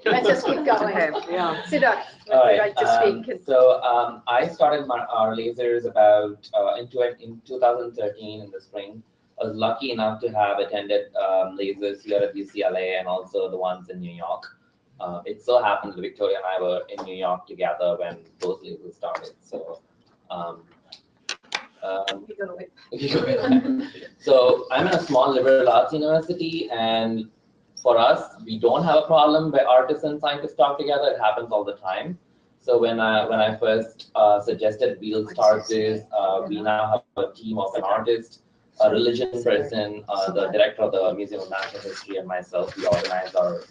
Let's just keep going. Okay, yeah. Siddharth, would All you right. like to speak? I started our lasers about in 2013 in the spring. I was lucky enough to have attended lasers here at UCLA and also the ones in New York. It so happened that Victoria and I were in New York together when those lasers started. So, so I'm in a small liberal arts university, and for us, we don't have a problem where artists and scientists talk together. It happens all the time. So when I first suggested we'll start this, we now have a team of an artist, a religion person, the director of the Museum of Natural History, and myself. We organize our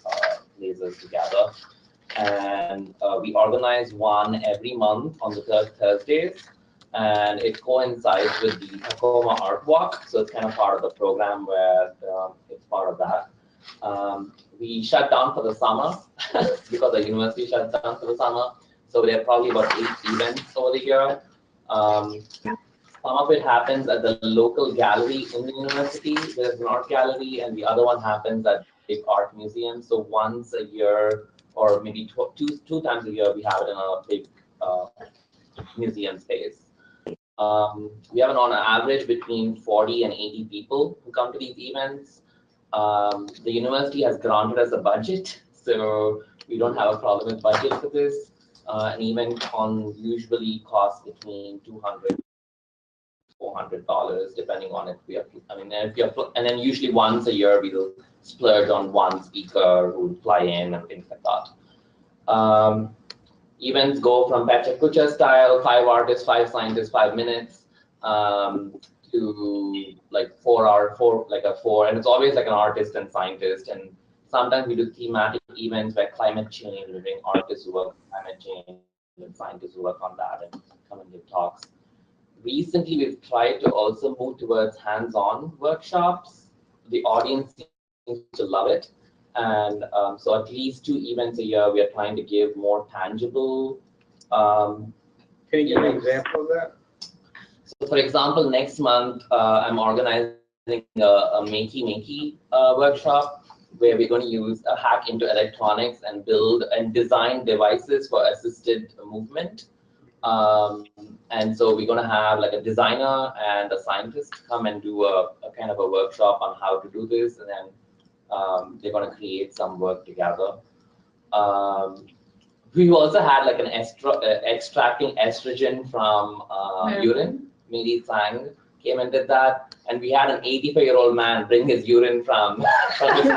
lasers together, and we organize one every month on the third Thursdays, and it coincides with the Tacoma Art Walk. So it's kind of part of the program where it's part of that. We shut down for the summer because the university shut down for the summer. So there are probably about 8 events over the year. Some of it happens at the local gallery in the university. There's an art gallery, and the other one happens at big art museum. So once a year, or maybe two times a year, we have it in a big museum space. We have on average between 40 and 80 people who come to these events. The university has granted us a budget, so we don't have a problem with budget for this. An event usually costs between $200 $400, depending on if we have. And then usually once a year we'll splurge on one speaker who will fly in and things like that. Events go from Pecha Kucha style, 5 artists, 5 scientists, 5 minutes, to like 4 hour, and it's always like an artist and scientist. And sometimes we do thematic events where climate change, we bring artists who work on climate change and scientists who work on that and come and give talks. Recently, we've tried to also move towards hands-on workshops. The audience seems to love it. And so at least 2 events a year, we are trying to give more tangible. Can you give an example of that? So for example, next month, I'm organizing a Makey workshop where we're going to use a hack into electronics and build and design devices for assisted movement. And so we're going to have like a designer and a scientist come and do a kind of a workshop on how to do this, and then they're going to create some work together. We also had like an extracting estrogen from urine. Miri Sang came and did that, and we had an 85-year-old man bring his urine from his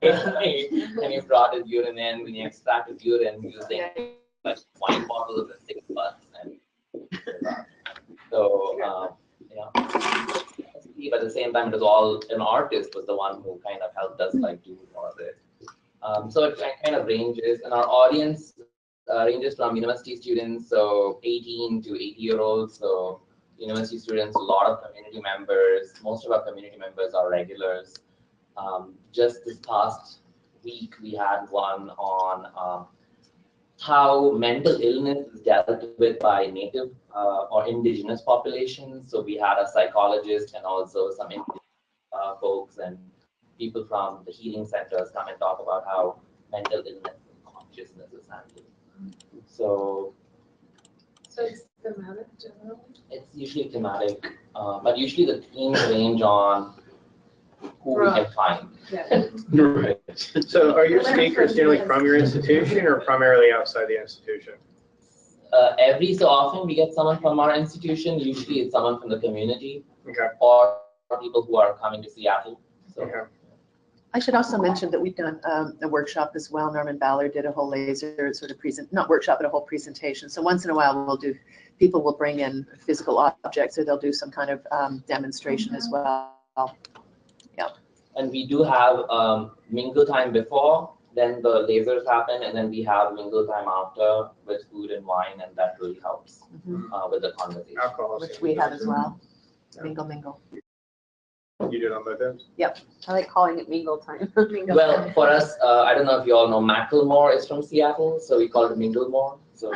and he brought his urine in. When he extracted urine using like wine bottles and 6 butts, and so yeah. But at the same time, it was all an artist was the one who kind of helped us like do all of it. So it kind of ranges, and our audience ranges from university students, so 18 to 80-year-olds. So university students, a lot of community members. Most of our community members are regulars. Just this past week, we had one on how mental illness is dealt with by native or indigenous populations. So we had a psychologist and also some folks and people from the healing centers come and talk about how mental illness and consciousness is handled. So it's thematic generally? It's usually thematic, but usually the themes range on who we can find. Yeah. Right. So are your speakers generally from your institution or primarily outside the institution? Every so often we get someone from our institution. Usually it's someone from the community, okay, or people who are coming to Seattle. So. Okay. I should also mention that we've done a workshop as well. Norman Ballard did a whole laser sort of not workshop, but a whole presentation. So once in a while people will bring in physical objects, or they'll do some kind of demonstration as well. Yeah. And we do have mingle time before, then the lasers happen, and then we have mingle time after with food and wine, and that really helps with the conversation. Alcohol, which we have as well. Yeah. Mingle. You do it on both ends? Yep. I like calling it mingle time. Mingle Well, time. for us, I don't know if you all know, Macklemore is from Seattle, so we call it Minglemore. So